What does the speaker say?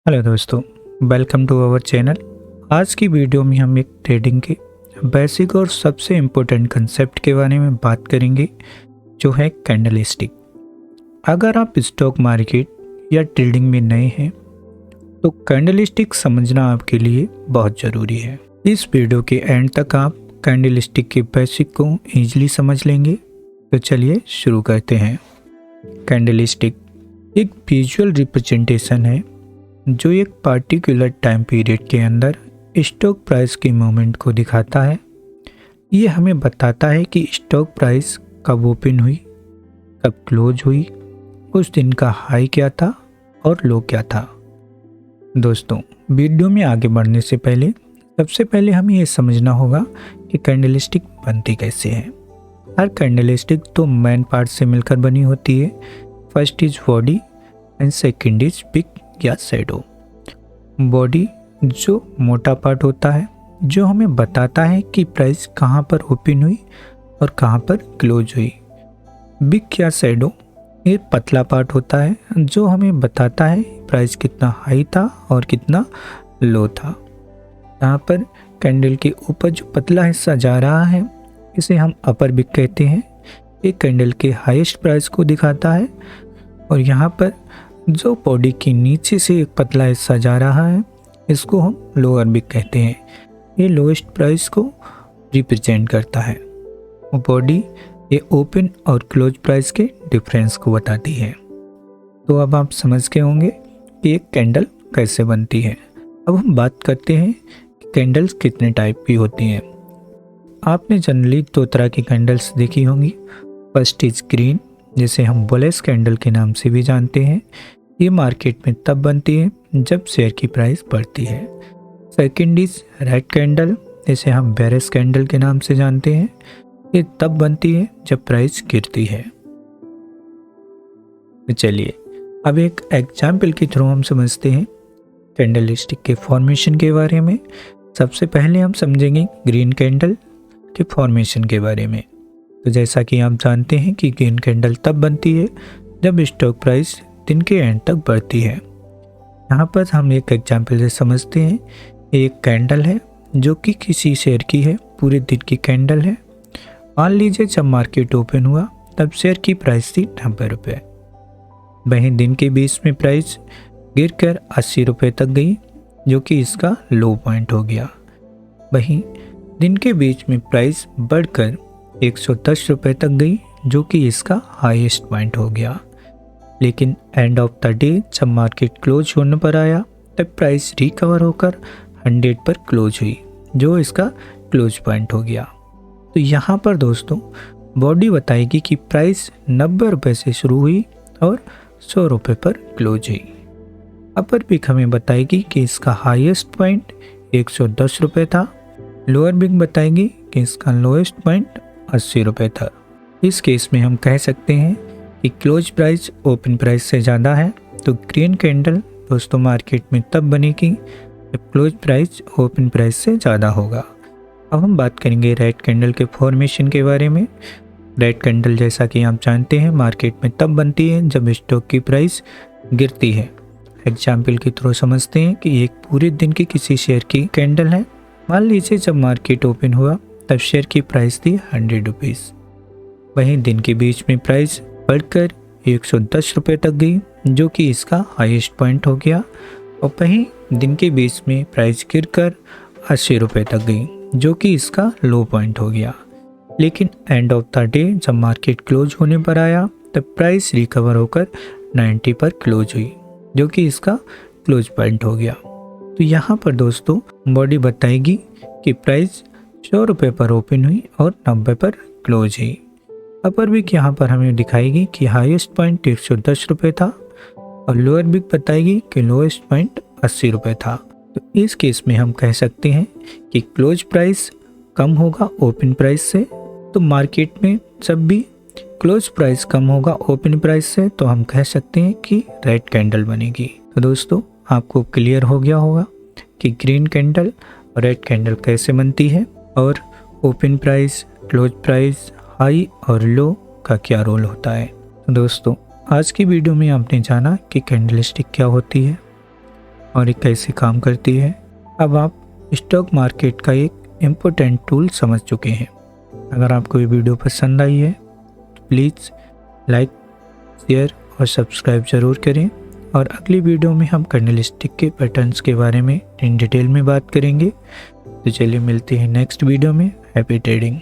Hello दोस्तों, welcome to our channel. आज की वीडियो में हम एक ट्रेडिंग के बेसिक और सबसे इम्पोर्टेंट कंसेप्ट के बारे में बात करेंगे, जो है कैंडलस्टिक। अगर आप स्टॉक मार्केट या ट्रेडिंग में नए हैं तो कैंडलस्टिक समझना आपके लिए बहुत ज़रूरी है। इस वीडियो के एंड तक आप कैंडलस्टिक के बेसिक को ईजिली समझ लेंगे। तो चलिए शुरू करते हैं। कैंडलस्टिक एक विजुअल रिप्रेजेंटेशन है जो एक पार्टिकुलर टाइम पीरियड के अंदर स्टॉक प्राइस के मूवमेंट को दिखाता है। ये हमें बताता है कि स्टॉक प्राइस कब ओपन हुई, कब क्लोज हुई, उस दिन का हाई क्या था और लो क्या था। दोस्तों, वीडियो में आगे बढ़ने से पहले सबसे पहले हमें ये समझना होगा कि कैंडलस्टिक बनती कैसे है। हर कैंडलस्टिक दो मेन पार्ट से मिलकर बनी होती है। First is body and second is wick या शैडो। बॉडी जो मोटा पार्ट होता है, जो हमें बताता है कि प्राइस कहाँ पर ओपन हुई और कहाँ पर क्लोज हुई। बिग या शैडो ये पतला पार्ट होता है, जो हमें बताता है प्राइस कितना हाई था और कितना लो था। यहाँ पर कैंडल के ऊपर जो पतला हिस्सा जा रहा है, इसे हम अपर बिग कहते हैं। ये कैंडल के हाईएस्ट प्राइस को दिखाता है। और यहाँ पर जो बॉडी के नीचे से एक पतला हिस्सा जा रहा है, इसको हम लोअर बिग कहते हैं। ये लोएस्ट प्राइस को रिप्रेजेंट करता है। बॉडी ये ओपन और क्लोज प्राइस के डिफरेंस को बताती है। तो अब आप समझ गए होंगे कि एक कैंडल कैसे बनती है। अब हम बात करते हैं कि कैंडल्स कितने टाइप की होती हैं। आपने जनरली दो तरह की कैंडल्स देखी होंगी। फर्स्ट इज ग्रीन, जिसे हम बुलिश कैंडल के नाम से भी जानते हैं। ये मार्केट में तब बनती है जब शेयर की प्राइस बढ़ती है। सेकंड इज रेड कैंडल, जिसे हम बेरिश कैंडल के नाम से जानते हैं। ये तब बनती है जब प्राइस गिरती है। चलिए अब एक एग्जाम्पल के थ्रू हम समझते हैं कैंडलस्टिक के फॉर्मेशन के बारे में। सबसे पहले हम समझेंगे ग्रीन कैंडल के फॉर्मेशन के बारे में। तो जैसा कि आप जानते हैं कि ग्रीन कैंडल तब बनती है जब स्टॉक प्राइस दिन के एंड तक बढ़ती है। यहाँ पर हम एक एग्जाम्पल से समझते हैं। एक कैंडल है जो कि किसी शेयर की है, पूरे दिन की कैंडल है। मान लीजिए जब मार्केट ओपन हुआ तब शेयर की प्राइस थी 90 रुपये। वहीं दिन के बीच में प्राइस गिरकर 80 रुपये तक गई, जो कि इसका लो पॉइंट हो गया। वहीं दिन के बीच में प्राइस बढ़कर 110 रुपये तक गई, जो कि इसका हाईएस्ट पॉइंट हो गया। लेकिन एंड ऑफ द डे जब मार्केट क्लोज होने पर आया तब प्राइस रिकवर होकर 100 पर क्लोज हुई, जो इसका क्लोज पॉइंट हो गया। तो यहाँ पर दोस्तों बॉडी बताएगी कि प्राइस 90 रुपये से शुरू हुई और 100 रुपये पर क्लोज हुई। अपर बिग हमें बताएगी कि इसका हाईएस्ट पॉइंट 110 रुपये था। लोअर बिग बताएगी कि इसका लोएस्ट पॉइंट 80 रुपये था। इस केस में हम कह सकते हैं कि क्लोज प्राइस ओपन प्राइस से ज़्यादा है। तो ग्रीन कैंडल दोस्तों मार्केट में तब बनेगी जब क्लोज प्राइस ओपन प्राइस से ज़्यादा होगा। अब हम बात करेंगे रेड कैंडल के फॉर्मेशन के बारे में। रेड कैंडल जैसा कि आप जानते हैं मार्केट में तब बनती है जब स्टॉक की प्राइस गिरती है। एग्जाम्पल के थ्रू समझते हैं कि एक पूरे दिन की किसी शेयर की कैंडल है। मान लीजिए जब मार्केट ओपन हुआ तब शेयर की प्राइस थी 100 रुपीज़। वहीं दिन के बीच में प्राइस बढ़कर 110 रुपये तक गई, जो कि इसका हाईएस्ट पॉइंट हो गया। और वहीं दिन के बीच में प्राइस गिरकर 80 रुपये तक गई, जो कि इसका लो पॉइंट हो गया। लेकिन एंड ऑफ द डे जब मार्केट क्लोज होने पर आया तब प्राइस रिकवर होकर 90 पर क्लोज हुई, जो कि इसका क्लोज पॉइंट हो गया। तो यहाँ पर दोस्तों बॉडी बताएगी कि प्राइस 100 रुपये पर ओपन हुई और 90 पर क्लोज हुई। अपर बिग यहाँ पर हमें दिखाएगी कि हाईएस्ट पॉइंट 110 रुपये था और लोअर बिग बताएगी कि लोएस्ट पॉइंट 80 रुपये था। तो इस केस में हम कह सकते हैं कि क्लोज प्राइस कम होगा ओपन प्राइस से। तो मार्केट में जब भी क्लोज प्राइस कम होगा ओपन प्राइस से, तो हम कह सकते हैं कि रेड कैंडल बनेगी। तो दोस्तों आपको क्लियर हो गया होगा कि ग्रीन कैंडल और रेड कैंडल कैसे बनती है और open price, close price, high और लो का क्या रोल होता है। तो दोस्तों आज की वीडियो में आपने जाना कि कैंडलस्टिक क्या होती है, और ये कैसे काम करती है। अब आप स्टॉक मार्केट का एक इम्पोर्टेंट टूल समझ चुके हैं। अगर आपको ये वीडियो पसंद आई है तो प्लीज़ लाइक, शेयर और सब्सक्राइब ज़रूर करें। और अगली वीडियो में हम कैंडलस्टिक के पैटर्न्स के बारे में इन डिटेल में बात करेंगे। तो चलिए मिलते हैं नेक्स्ट वीडियो में। Happy trading.